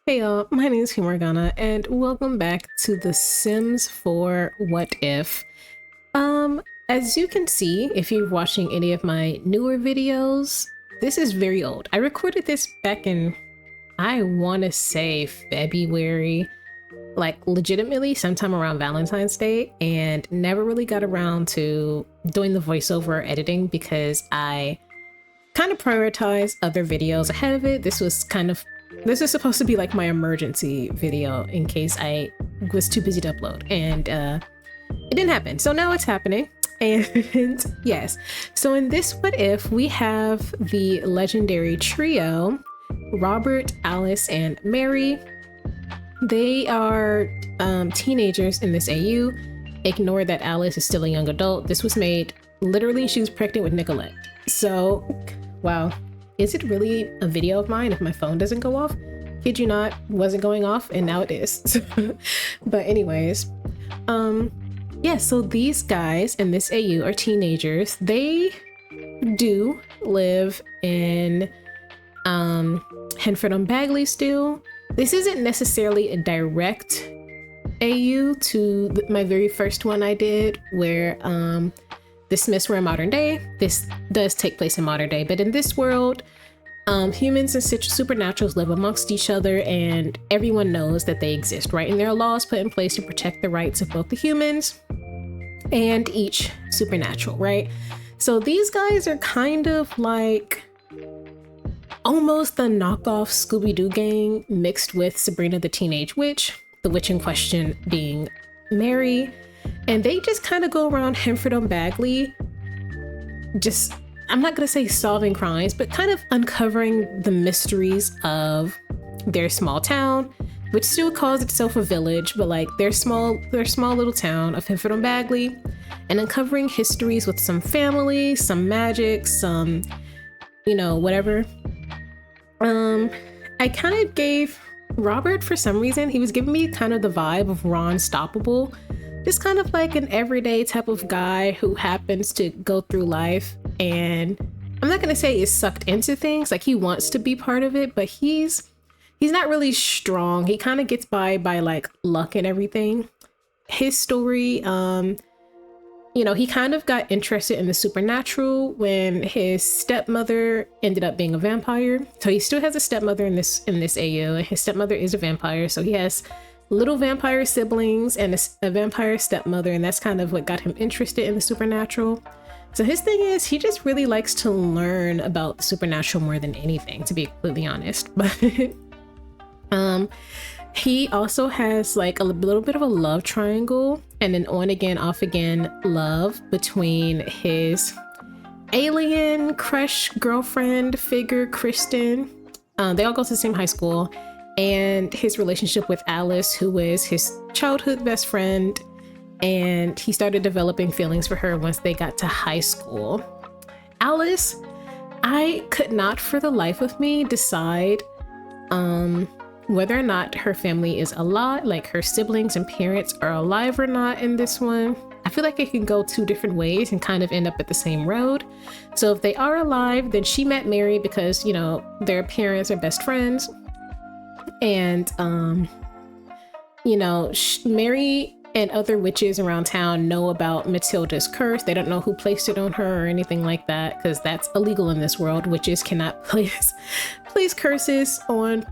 Hey y'all, my name is Morgana and welcome back to The Sims 4 What If. As you can see, if you're watching any of my newer videos, this is very old. I recorded this back in, I want to say February, like legitimately sometime around Valentine's Day, and never really got around to doing the voiceover editing because I kind of prioritized other videos ahead of it. This is supposed to be like my emergency video in case I was too busy to upload, and it didn't happen. So now it's happening. And yes, so in this What If, we have the legendary trio, Robert, Alice, and Mary. They are teenagers in this AU. Ignore that Alice is still a young adult. This was made literally, she was pregnant with Nicolette. So, wow. Is it really a video of mine if my phone doesn't go off? Kid you not, wasn't going off and now it is. But anyways, yeah, so these guys in this AU are teenagers. They do live in Henford-on-Bagley still. This isn't necessarily a direct AU to my very first one I did, where the Smiths were in modern day. This does take place in modern day, but in this world, humans and supernaturals live amongst each other, and everyone knows that they exist, right? And there are laws put in place to protect the rights of both the humans and each supernatural, right? So these guys are kind of like almost the knockoff Scooby-Doo gang mixed with Sabrina the Teenage Witch, the witch in question being Mary. And they just kind of go around Henford-on-Bagley, just, I'm not gonna say solving crimes, but kind of uncovering the mysteries of their small town, which still calls itself a village, but like their small little town of Henford-on-Bagley, and uncovering histories with some family, some magic, some, you know, whatever. I kind of gave Robert, for some reason, he was giving me kind of the vibe of Ron Stoppable. Just kind of like an everyday type of guy who happens to go through life, and I'm not gonna say is sucked into things, like he wants to be part of it, but he's not really strong. He kind of gets by like luck and everything. His story, you know, he kind of got interested in the supernatural when his stepmother ended up being a vampire. So he still has a stepmother in this AU, and his stepmother is a vampire, so he has little vampire siblings and a vampire stepmother, and that's kind of what got him interested in the supernatural. So his thing is, he just really likes to learn about the supernatural more than anything, to be completely honest. But he also has like a little bit of a love triangle and an on again off again love between his alien crush girlfriend figure Kristen. They all go to the same high school, and his relationship with Alice, who is his childhood best friend, and he started developing feelings for her once they got to high school. Alice, I could not for the life of me decide whether or not her family is alive, like her siblings and parents are alive or not in this one. I feel like it can go two different ways and kind of end up at the same road. So if they are alive, then she met Mary because, you know, their parents are best friends. And, you know, Mary and other witches around town know about Matilda's curse. They don't know who placed it on her or anything like that, because that's illegal in this world. Witches cannot place curses on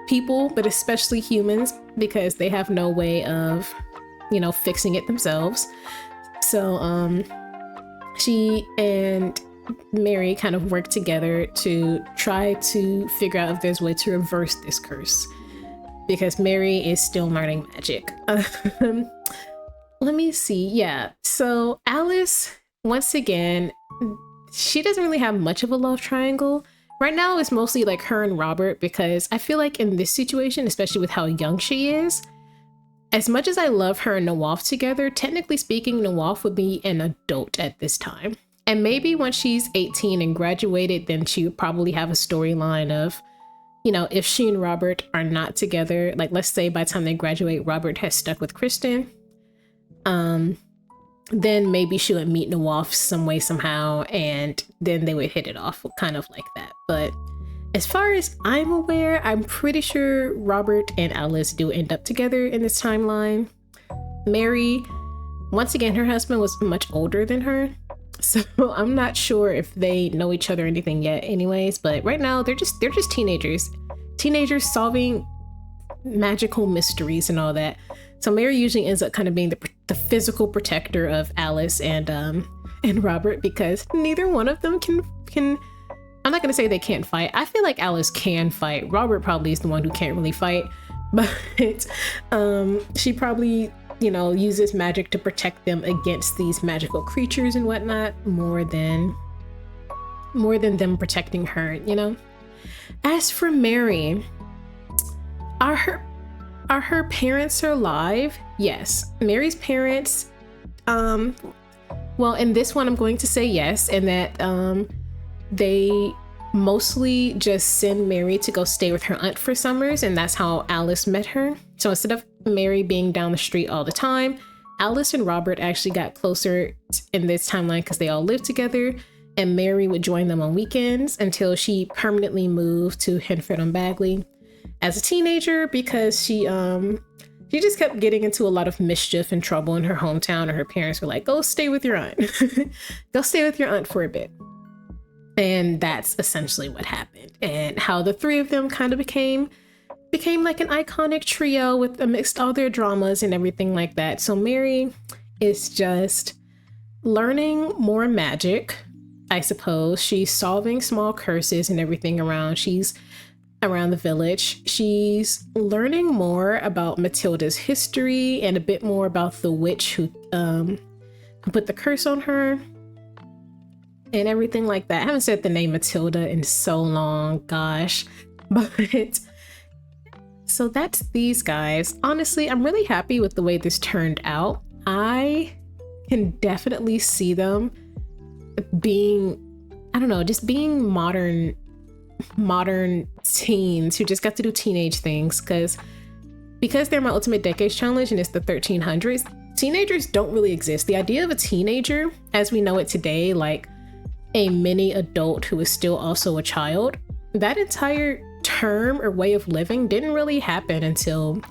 people, but especially humans, because they have no way of, you know, fixing it themselves. So she and Mary kind of work together to try to figure out if there's a way to reverse this curse, because Mary is still learning magic. Let me see. Yeah, so Alice, once again, she doesn't really have much of a love triangle. Right now it's mostly like her and Robert, because I feel like in this situation, especially with how young she is, as much as I love her and Nawaf together, technically speaking, Nawaf would be an adult at this time. And maybe when she's 18 and graduated, then she would probably have a storyline of, you know, if she and Robert are not together, like let's say by the time they graduate, Robert has stuck with Kristen, then maybe she would meet Nawaf some way, somehow, and then they would hit it off, kind of like that. But As far as I'm aware, I'm pretty sure Robert and Alice do end up together in this timeline. Mary, once again, her husband was much older than her, so I'm not sure if they know each other or anything yet anyways, but right now they're just teenagers solving magical mysteries and all that. So Mary usually ends up kind of being the physical protector of Alice and Robert, because neither one of them can I'm not gonna say they can't fight. I feel like Alice can fight. Robert probably is the one who can't really fight, but she probably, you know, uses magic to protect them against these magical creatures and whatnot more than them protecting her, you know. As for Mary, are her parents alive? Yes, Mary's parents, well, in this one I'm going to say yes, and that they mostly just send Mary to go stay with her aunt for summers, and that's how Alice met her. So instead of Mary being down the street all the time, Alice and Robert actually got closer in this timeline because they all lived together, and Mary would join them on weekends until she permanently moved to Henford-on-Bagley as a teenager, because she just kept getting into a lot of mischief and trouble in her hometown, and her parents were like, go stay with your aunt. Go stay with your aunt for a bit. And that's essentially what happened, and how the three of them kind of became like an iconic trio with amidst all their dramas and everything like that. So Mary is just learning more magic, I suppose. She's solving small curses and everything around the village. She's learning more about Matilda's history and a bit more about the witch who put the curse on her and everything like that. I haven't said the name Matilda in so long, gosh. But so that's these guys. Honestly, I'm really happy with the way this turned out. I can definitely see them being, I don't know, just being modern teens who just got to do teenage things, because they're my Ultimate Decades Challenge and it's the 1300s. Teenagers don't really exist. The idea of a teenager as we know it today, like a mini adult who is still also a child, that entire term or way of living didn't really happen until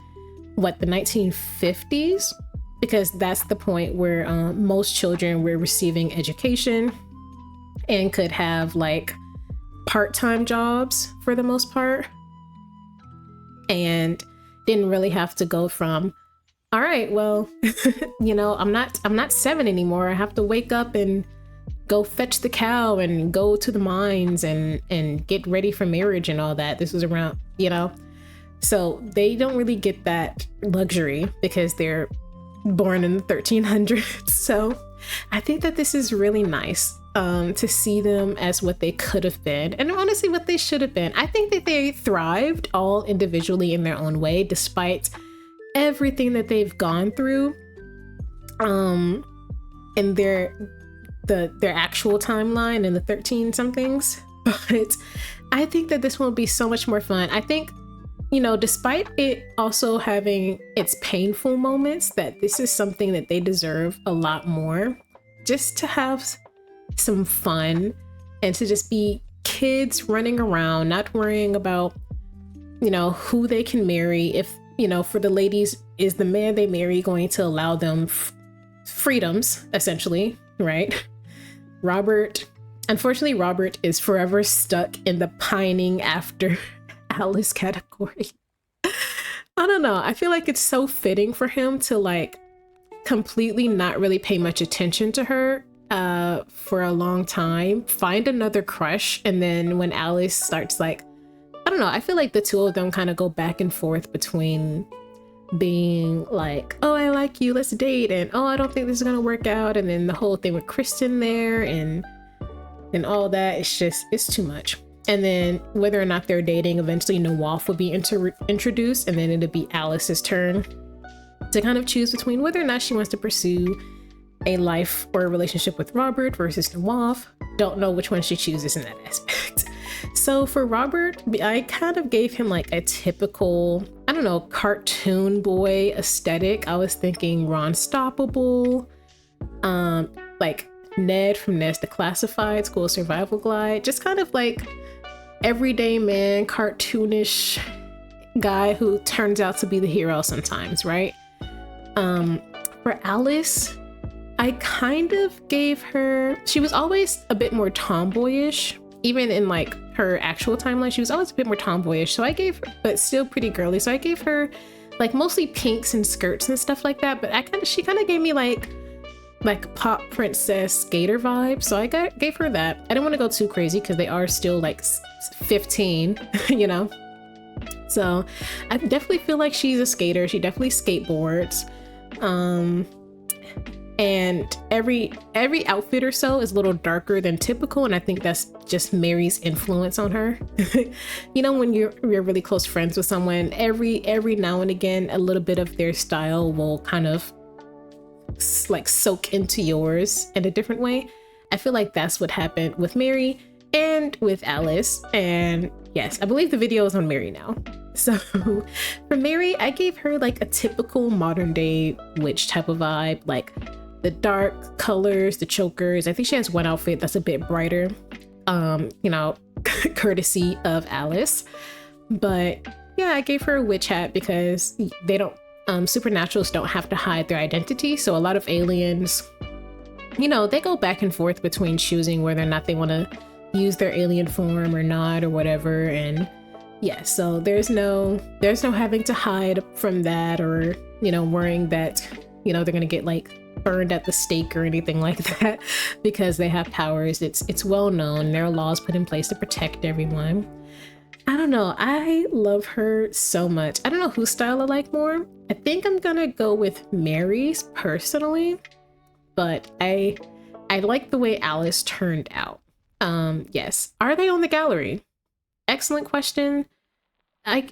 the 1950s, because that's the point where most children were receiving education and could have like part-time jobs for the most part, and didn't really have to go from, all right, well, you know, I'm not 7 anymore, I have to wake up and go fetch the cow and go to the mines and get ready for marriage and all that. This was around, you know, so they don't really get that luxury because they're born in the 1300s. So I think that this is really nice to see them as what they could have been, and honestly what they should have been. I think that they thrived all individually in their own way, despite everything that they've gone through in their actual timeline in the 13 somethings. But I think that this will be so much more fun. I think, you know, despite it also having its painful moments, that this is something that they deserve a lot more, just to have some fun and to just be kids running around, not worrying about, you know, who they can marry. If, you know, for the ladies, is the man they marry going to allow them freedoms, essentially, right? Unfortunately, Robert is forever stuck in the pining after Alice category. I don't know. I feel like it's so fitting for him to like completely not really pay much attention to her for a long time, find another crush, and then when Alice starts like, I don't know, I feel like the two of them kind of go back and forth between being like, oh, I like you, let's date, and oh, I don't think this is gonna work out, and then the whole thing with Kristen there and all that, it's too much. And then whether or not they're dating, eventually Nawaf will be introduced, and then it'll be Alice's turn to kind of choose between whether or not she wants to pursue a life or a relationship with Robert versus Nawaf. Don't know which one she chooses in that aspect. So for Robert, I kind of gave him like a typical, I don't know, cartoon boy aesthetic. I was thinking Ron Stoppable, like Ned from Ned's Declassified School Survival Guide, just kind of like everyday man, cartoonish guy who turns out to be the hero sometimes, right? For Alice, I kind of gave her, she was always a bit more tomboyish. Even in like her actual timeline, she was always a bit more tomboyish. So I gave her, but still pretty girly. So I gave her like mostly pinks and skirts and stuff like that. But she kind of gave me like pop princess skater vibe. So I gave her that. I didn't want to go too crazy because they are still like 15, you know? So I definitely feel like she's a skater. She definitely skateboards. And every outfit or so is a little darker than typical, and I think that's just Mary's influence on her. You know, when you're really close friends with someone, every now and again, a little bit of their style will kind of like soak into yours in a different way. I feel like that's what happened with Mary and with Alice. And yes, I believe the video is on Mary now. So for Mary, I gave her like a typical modern day witch type of vibe, like the dark colors, the chokers. I think she has one outfit that's a bit brighter, you know, courtesy of Alice. But yeah, I gave her a witch hat because they don't, supernaturals don't have to hide their identity. So a lot of aliens, you know, they go back and forth between choosing whether or not they want to use their alien form or not or whatever. And yeah, so there's no having to hide from that, or, you know, worrying that, you know, they're gonna get like burned at the stake or anything like that because they have powers. It's well known. There are laws put in place to protect everyone. I don't know. I love her so much. I don't know whose style I like more. I think I'm gonna go with Mary's personally, but I like the way Alice turned out. Yes. Are they on the gallery? Excellent question. I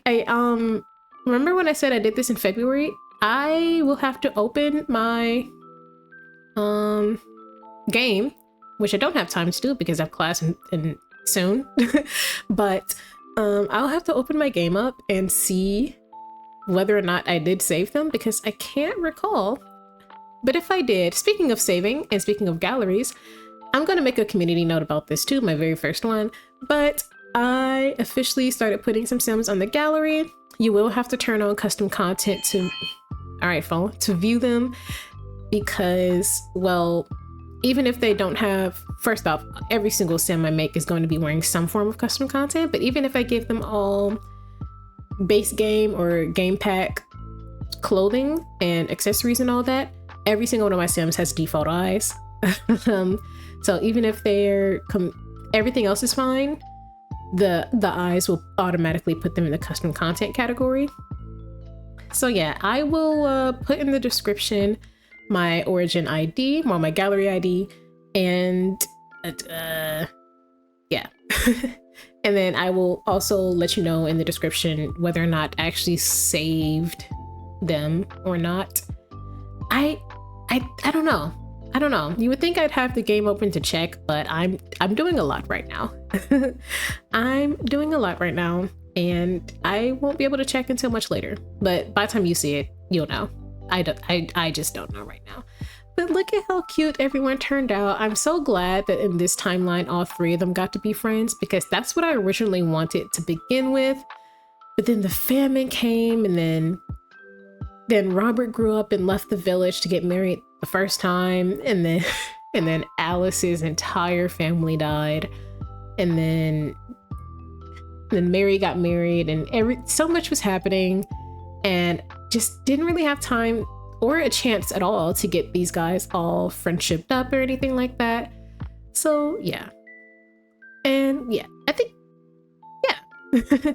remember when I said I did this in February. I will have to open my game, which I don't have time to do because I have class in soon. But I'll have to open my game up and see whether or not I did save them, because I can't recall. But if I did, speaking of saving and speaking of galleries, I'm gonna make a community note about this too, my very first one. But I officially started putting some Sims on the gallery. You will have to turn on custom content to, all right, phone, to view them, because, well, even if they don't have, first off, every single Sim I make is going to be wearing some form of custom content, but even if I give them all base game or game pack clothing and accessories and all that, every single one of my Sims has default eyes. So even if they're, everything else is fine, the eyes will automatically put them in the custom content category. So yeah, I will put in the description my origin ID, or my gallery ID, and yeah. And then I will also let you know in the description whether or not I actually saved them or not. I don't know. I don't know. You would think I'd have the game open to check, but I'm doing a lot right now. I'm doing a lot right now, and I won't be able to check until much later. But by the time you see it, you'll know. I just don't know right now. But look at how cute everyone turned out. I'm so glad that in this timeline, all three of them got to be friends, because that's what I originally wanted to begin with. But then the famine came, and then Robert grew up and left the village to get married the first time, and then Alice's entire family died, and then Mary got married, and so much was happening, and just didn't really have time or a chance at all to get these guys all friendshiped up or anything like that. So yeah, and yeah, I think, yeah.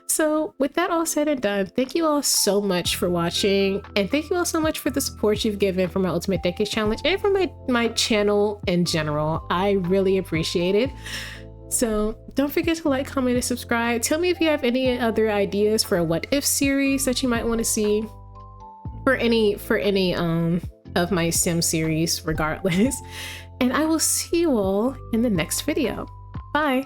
So with that all said and done, thank you all so much for watching, and thank you all so much for the support you've given for my Ultimate Decades Challenge and for my channel in general. I really appreciate it. So don't forget to like, comment, and subscribe. Tell me if you have any other ideas for a what if series that you might want to see, for any of my Sim series regardless. And I will see you all in the next video. Bye.